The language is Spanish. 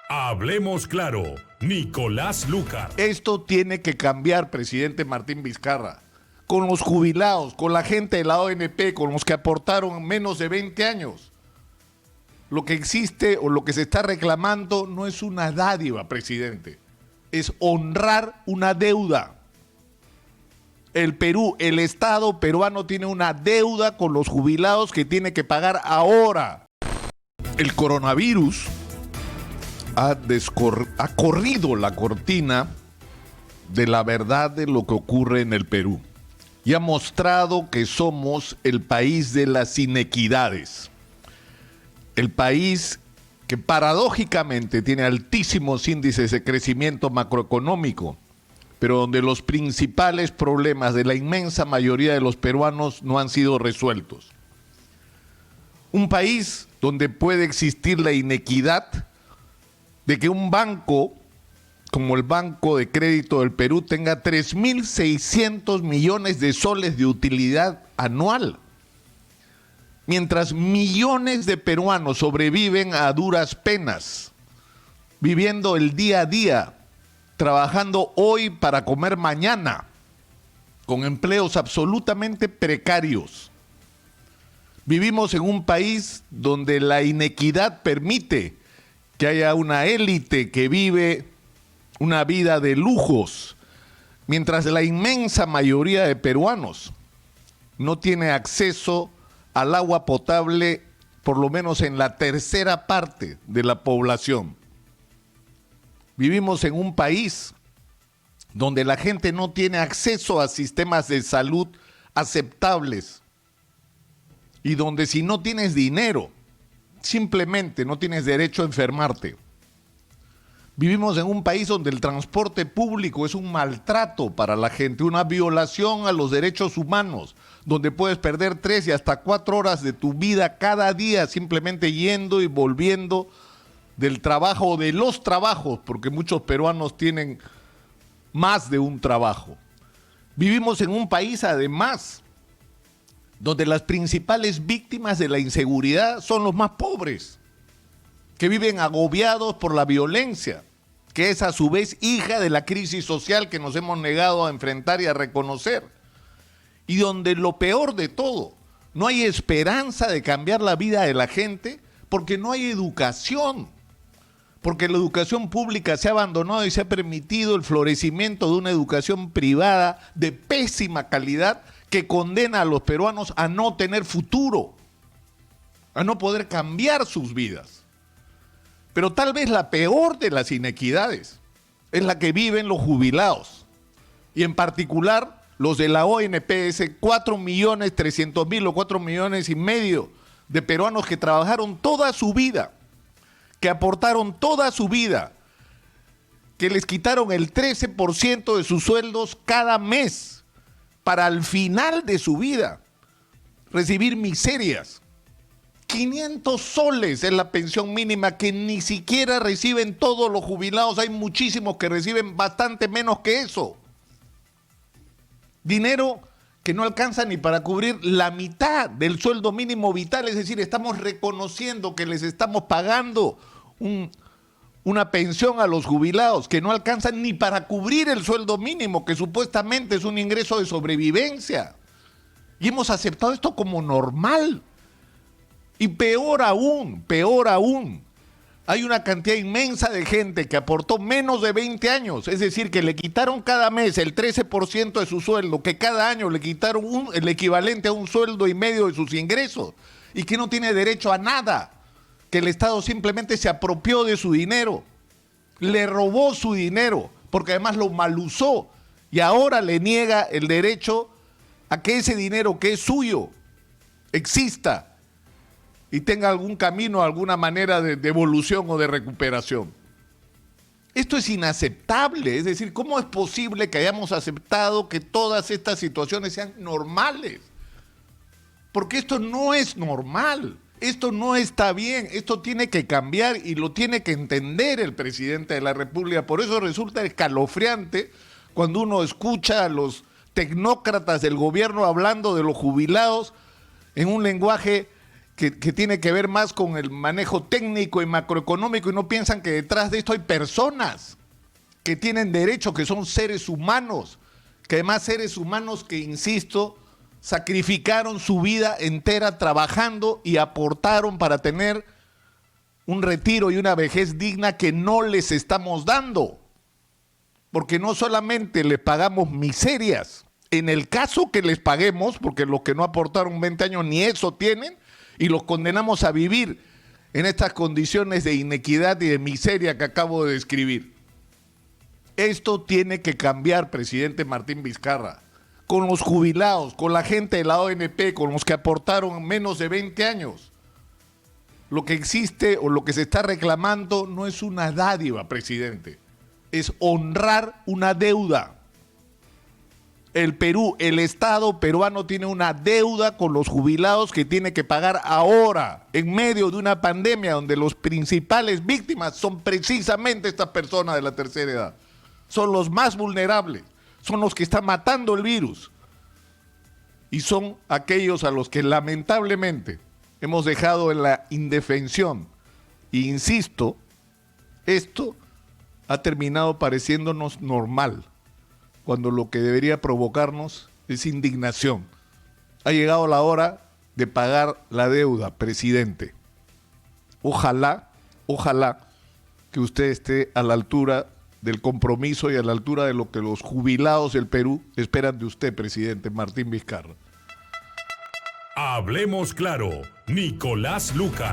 Hablemos claro, Nicolás Lucar. Esto tiene que cambiar, presidente Martín Vizcarra. Con los jubilados, con la gente de la ONP, con los que aportaron menos de 20 años. Lo que existe o lo que se está reclamando no es una dádiva, presidente. Es honrar una deuda. El Perú, el Estado peruano tiene una deuda con los jubilados que tiene que pagar ahora. El coronavirus ha corrido la cortina de la verdad de lo que ocurre en el Perú y ha mostrado que somos el país de las inequidades, el país que paradójicamente tiene altísimos índices de crecimiento macroeconómico, pero donde los principales problemas de la inmensa mayoría de los peruanos no han sido resueltos. Un país donde puede existir la inequidad de que un banco, como el Banco de Crédito del Perú, tenga 3.600 millones de soles de utilidad anual, mientras millones de peruanos sobreviven a duras penas, viviendo el día a día, trabajando hoy para comer mañana, con empleos absolutamente precarios. Vivimos en un país donde la inequidad permite que haya una élite que vive una vida de lujos, mientras la inmensa mayoría de peruanos no tiene acceso al agua potable, por lo menos en la tercera parte de la población. Vivimos en un país donde la gente no tiene acceso a sistemas de salud aceptables y donde si no tienes dinero, simplemente no tienes derecho a enfermarte. Vivimos en un país donde el transporte público es un maltrato para la gente, una violación a los derechos humanos, donde puedes perder 3 y hasta 4 horas de tu vida cada día simplemente yendo y volviendo del trabajo o de los trabajos, porque muchos peruanos tienen más de un trabajo. Vivimos en un país, además, donde las principales víctimas de la inseguridad son los más pobres, que viven agobiados por la violencia, que es a su vez hija de la crisis social que nos hemos negado a enfrentar y a reconocer, y donde lo peor de todo, no hay esperanza de cambiar la vida de la gente porque no hay educación, porque la educación pública se ha abandonado y se ha permitido el florecimiento de una educación privada de pésima calidad que condena a los peruanos a no tener futuro, a no poder cambiar sus vidas. Pero tal vez la peor de las inequidades es la que viven los jubilados, y en particular los de la ONP, ese 4.300.000 o 4,5 millones de peruanos que trabajaron toda su vida, que aportaron toda su vida, que les quitaron el 13% de sus sueldos cada mes, para al final de su vida recibir miserias. 500 soles es la pensión mínima que ni siquiera reciben todos los jubilados. Hay muchísimos que reciben bastante menos que eso. Dinero que no alcanza ni para cubrir la mitad del sueldo mínimo vital. Es decir, estamos reconociendo que les estamos pagando una pensión a los jubilados que no alcanzan ni para cubrir el sueldo mínimo, que supuestamente es un ingreso de sobrevivencia. Y hemos aceptado esto como normal. Y peor aún, hay una cantidad inmensa de gente que aportó menos de 20 años, es decir, que le quitaron cada mes el 13% de su sueldo, que cada año le quitaron el equivalente a 1,5 sueldos de sus ingresos, y que no tiene derecho a nada, que el Estado simplemente se apropió de su dinero, le robó su dinero, porque además lo malusó, y ahora le niega el derecho a que ese dinero que es suyo exista y tenga algún camino, alguna manera de evolución o de recuperación. Esto es inaceptable, es decir, ¿cómo es posible que hayamos aceptado que todas estas situaciones sean normales? Porque esto no es normal, esto no está bien, esto tiene que cambiar y lo tiene que entender el presidente de la República. Por eso resulta escalofriante cuando uno escucha a los tecnócratas del gobierno hablando de los jubilados en un lenguaje que tiene que ver más con el manejo técnico y macroeconómico y no piensan que detrás de esto hay personas que tienen derechos, que son seres humanos, que además seres humanos que, insisto, sacrificaron su vida entera trabajando y aportaron para tener un retiro y una vejez digna que no les estamos dando. Porque no solamente les pagamos miserias, en el caso que les paguemos, porque los que no aportaron 20 años ni eso tienen, y los condenamos a vivir en estas condiciones de inequidad y de miseria que acabo de describir. Esto tiene que cambiar, presidente Martín Vizcarra, con los jubilados, con la gente de la ONP, con los que aportaron menos de 20 años. Lo que existe o lo que se está reclamando no es una dádiva, presidente, es honrar una deuda. El Perú, el Estado peruano tiene una deuda con los jubilados que tiene que pagar ahora, en medio de una pandemia donde los principales víctimas son precisamente estas personas de la tercera edad. Son los más vulnerables, son los que están matando el virus y son aquellos a los que lamentablemente hemos dejado en la indefensión. E insisto, esto ha terminado pareciéndonos normal, cuando lo que debería provocarnos es indignación. Ha llegado la hora de pagar la deuda, presidente. Ojalá que usted esté a la altura del compromiso y a la altura de lo que los jubilados del Perú esperan de usted, presidente Martín Vizcarra. Hablemos claro, Nicolás Lucar.